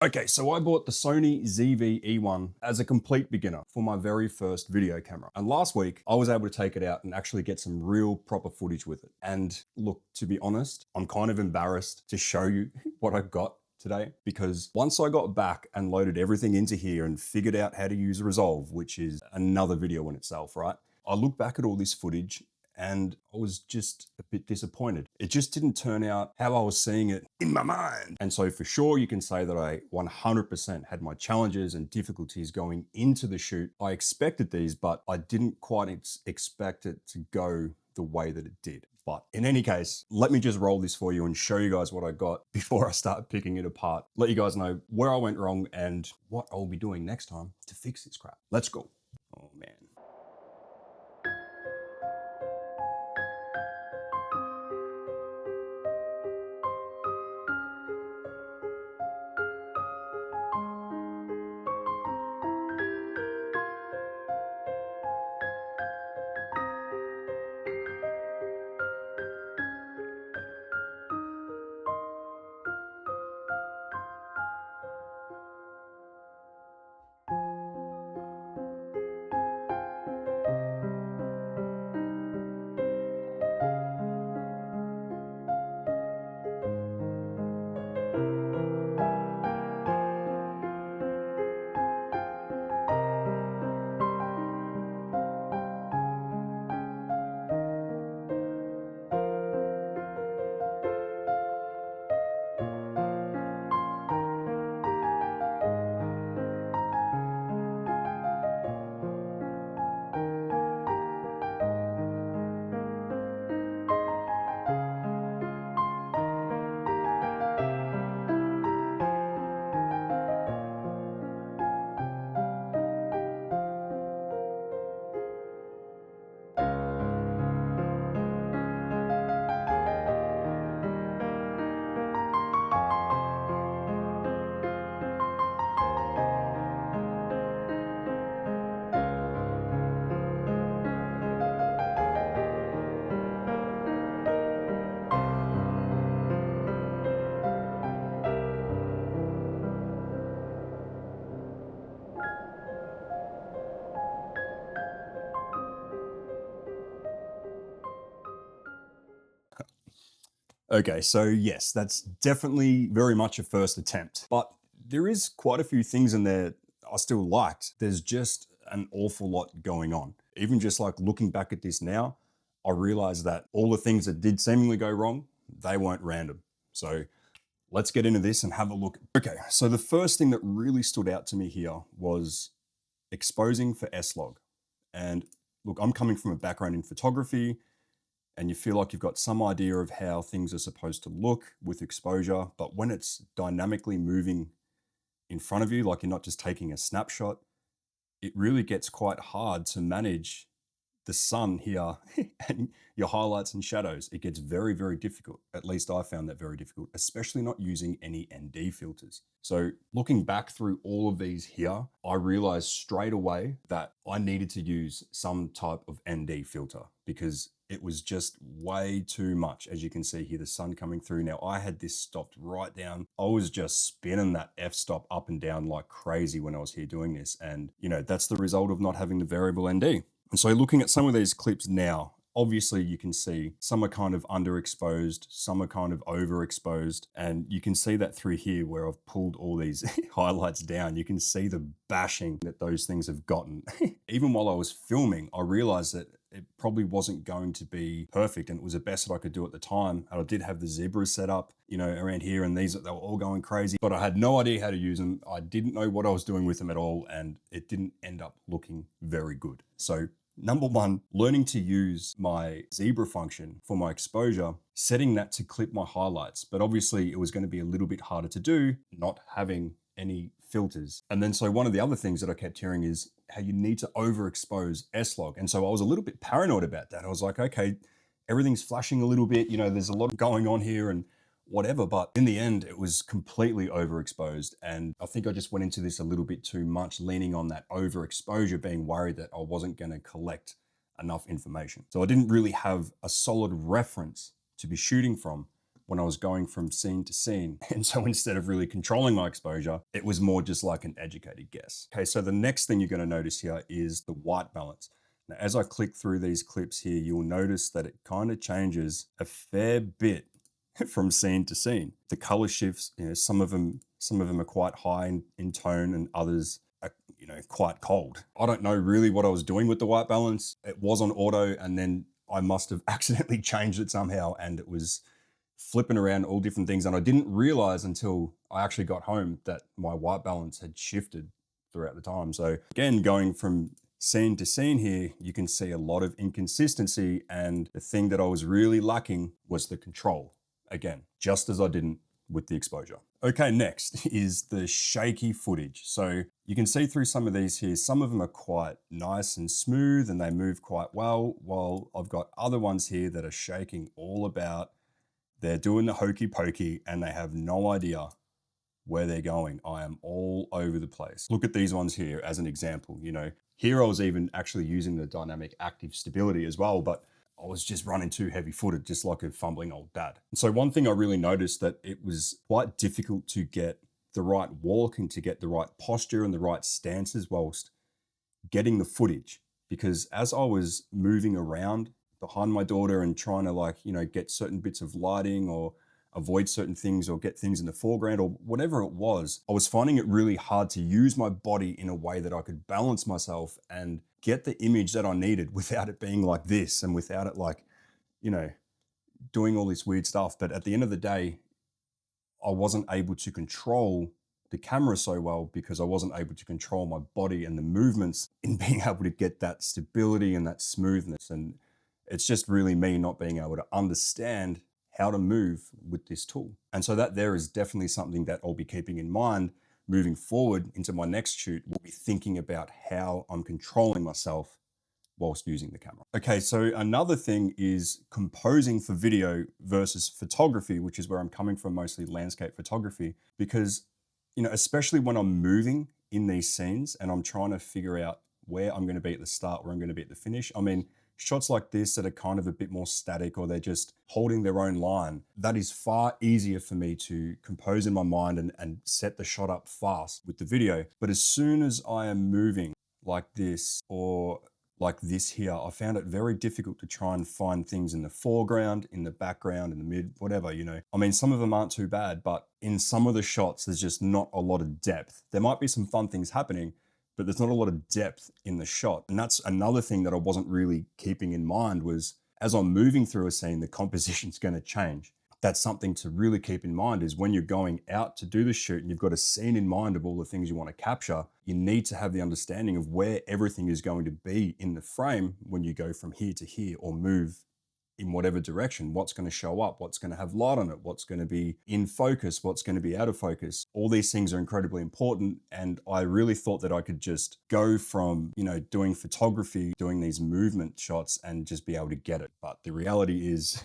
Okay, so I bought the Sony ZV-E1 as a complete beginner for my very first video camera. And last week, I was able to take it out and actually get some real proper footage with it. And look, to be honest, I'm kind of embarrassed to show you what I got today, because once I got back and loaded everything into here and figured out how to use Resolve, which is another video in itself, right? I look back at all this footage and I was just a bit disappointed. It just didn't turn out how I was seeing it in my mind. And so for sure, you can say that I 100% had my challenges and difficulties going into the shoot. I expected these, but I didn't quite expect it to go the way that it did. But in any case, let me just roll this for you and show you guys what I got before I start picking it apart. Let you guys know where I went wrong and what I'll be doing next time to fix this crap. Let's go. Oh man. Okay, so yes, that's definitely very much a first attempt, but there is quite a few things in there I still liked. There's just an awful lot going on. Even just like looking back at this now, I realized that all the things that did seemingly go wrong, they weren't random. So let's get into this and have a look. Okay, so the first thing that really stood out to me here was exposing for S-Log. And look, I'm coming from a background in photography, and you feel like you've got some idea of how things are supposed to look with exposure, but when it's dynamically moving in front of you, like you're not just taking a snapshot, it really gets quite hard to manage the sun here and your highlights and shadows. It gets very, very difficult. At least I found that very difficult, especially not using any ND filters. So looking back through all of these here, I realized straight away that I needed to use some type of ND filter because it was just way too much. As you can see here, the sun coming through. Now I had this stopped right down. I was just spinning that f-stop up and down like crazy when I was here doing this. And you know, that's the result of not having the variable ND. And so looking at some of these clips now, obviously you can see some are kind of underexposed, some are kind of overexposed. And you can see that through here where I've pulled all these highlights down, you can see the bashing that those things have gotten. Even while I was filming, I realized that it probably wasn't going to be perfect, and it was the best that I could do at the time. And I did have the zebras set up, you know, around here, and these, they were all going crazy, but I had no idea how to use them. I didn't know what I was doing with them at all, and it didn't end up looking very good. So number one, learning to use my zebra function for my exposure, setting that to clip my highlights. But obviously it was going to be a little bit harder to do, not having any filters. And then so one of the other things that I kept hearing is how you need to overexpose S-Log. And so I was a little bit paranoid about that. I was like, okay, everything's flashing a little bit, you know, there's a lot going on here and whatever. But in the end, it was completely overexposed. And I think I just went into this a little bit too much, leaning on that overexposure, being worried that I wasn't going to collect enough information. So I didn't really have a solid reference to be shooting from when I was going from scene to scene. And so instead of really controlling my exposure, it was more just like an educated guess. Okay, so the next thing you're going to notice here is the white balance. Now, as I click through these clips here, you'll notice that it kind of changes a fair bit from scene to scene. The color shifts, some of them are quite high in tone and others are, quite cold. I don't know really what I was doing with the white balance. It was on auto and then I must have accidentally changed it somehow and it was flipping around all different things. And I didn't realize until I actually got home that my white balance had shifted throughout the time. So again, going from scene to scene here, you can see a lot of inconsistency. And the thing that I was really lacking was the control. Again, just as I didn't with the exposure. Okay, next is the shaky footage. So you can see through some of these here, some of them are quite nice and smooth and they move quite well, while I've got other ones here that are shaking all about. They're doing the hokey pokey and they have no idea where they're going. I am all over the place. Look at these ones here as an example. Here I was even actually using the dynamic active stability as well, but I was just running too heavy footed, just like a fumbling old dad. And so one thing I really noticed that it was quite difficult to get the right walk and to get the right posture and the right stances whilst getting the footage. Because as I was moving around behind my daughter and trying to get certain bits of lighting or avoid certain things or get things in the foreground or whatever it was, I was finding it really hard to use my body in a way that I could balance myself and get the image that I needed without it being like this and without it doing all this weird stuff. But at the end of the day, I wasn't able to control the camera so well because I wasn't able to control my body and the movements in being able to get that stability and that smoothness. And it's just really me not being able to understand how to move with this tool. And so that there is definitely something that I'll be keeping in mind moving forward into my next shoot. We'll be thinking about how I'm controlling myself whilst using the camera. Okay, so another thing is composing for video versus photography, which is where I'm coming from, mostly landscape photography, because, especially when I'm moving in these scenes and I'm trying to figure out where I'm going to be at the start, where I'm going to be at the finish. I mean, shots like this that are kind of a bit more static or they're just holding their own line, that is far easier for me to compose in my mind and set the shot up fast with the video. But as soon as I am moving like this or like this here, I found it very difficult to try and find things in the foreground, in the background, in the mid, whatever, I mean, some of them aren't too bad, but in some of the shots, there's just not a lot of depth. There might be some fun things happening, but there's not a lot of depth in the shot. And that's another thing that I wasn't really keeping in mind was as I'm moving through a scene, the composition's going to change. That's something to really keep in mind is when you're going out to do the shoot and you've got a scene in mind of all the things you want to capture, you need to have the understanding of where everything is going to be in the frame when you go from here to here or move in whatever direction, what's going to show up, what's going to have light on it, what's going to be in focus, what's going to be out of focus. All these things are incredibly important. And I really thought that I could just go from, doing photography, doing these movement shots and just be able to get it. But the reality is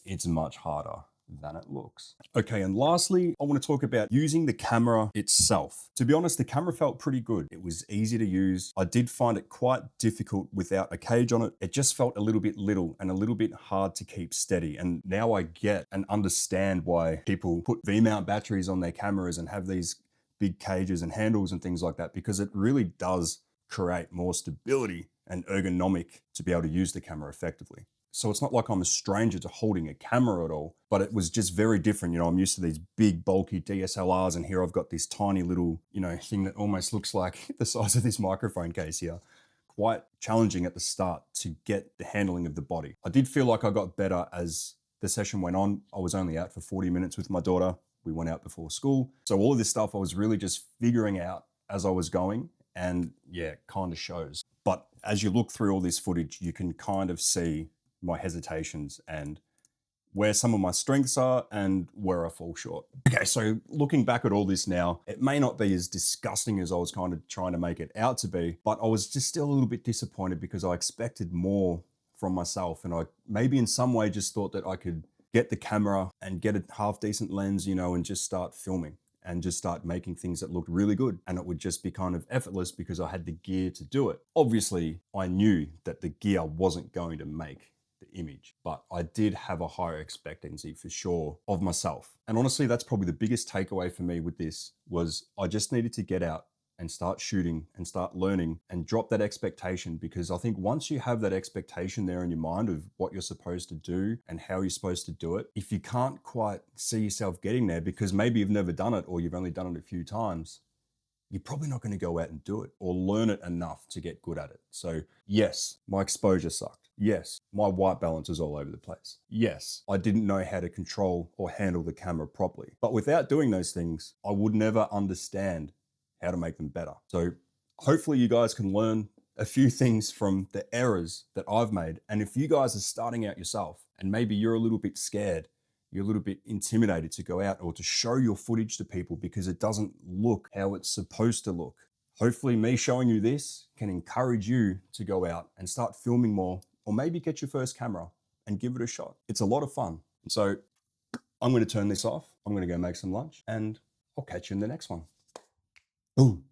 it's much harder than it looks. Okay, and lastly, I want to talk about using the camera itself. To be honest, the camera felt pretty good. It was easy to use. I did find it quite difficult without a cage on it. It just felt a little bit little and a little bit hard to keep steady. And now I get and understand why people put V-mount batteries on their cameras and have these big cages and handles and things like that, because it really does create more stability and ergonomic to be able to use the camera effectively. So it's not like I'm a stranger to holding a camera at all, but it was just very different. I'm used to these big bulky DSLRs and here I've got this tiny little, thing that almost looks like the size of this microphone case here. Quite challenging at the start to get the handling of the body. I did feel like I got better as the session went on. I was only out for 40 minutes with my daughter. We went out before school. So all of this stuff I was really just figuring out as I was going, and yeah, it kind of shows. But as you look through all this footage, you can kind of see my hesitations and where some of my strengths are and where I fall short. Okay, so looking back at all this now, it may not be as disgusting as I was kind of trying to make it out to be, but I was just still a little bit disappointed because I expected more from myself. And I maybe in some way just thought that I could get the camera and get a half decent lens, and just start filming and just start making things that looked really good. And it would just be kind of effortless because I had the gear to do it. Obviously, I knew that the gear wasn't going to make the image, but I did have a higher expectancy for sure of myself. And honestly, that's probably the biggest takeaway for me with this was I just needed to get out and start shooting and start learning and drop that expectation, because I think once you have that expectation there in your mind of what you're supposed to do and how you're supposed to do it, if you can't quite see yourself getting there because maybe you've never done it or you've only done it a few times, you're probably not going to go out and do it or learn it enough to get good at it. So yes, my exposure sucked. Yes, my white balance is all over the place. Yes, I didn't know how to control or handle the camera properly. But without doing those things, I would never understand how to make them better. So hopefully you guys can learn a few things from the errors that I've made. And if you guys are starting out yourself and maybe you're a little bit scared, you're a little bit intimidated to go out or to show your footage to people because it doesn't look how it's supposed to look, hopefully me showing you this can encourage you to go out and start filming more, or maybe get your first camera and give it a shot. It's a lot of fun. So I'm going to turn this off. I'm going to go make some lunch and I'll catch you in the next one. Ooh.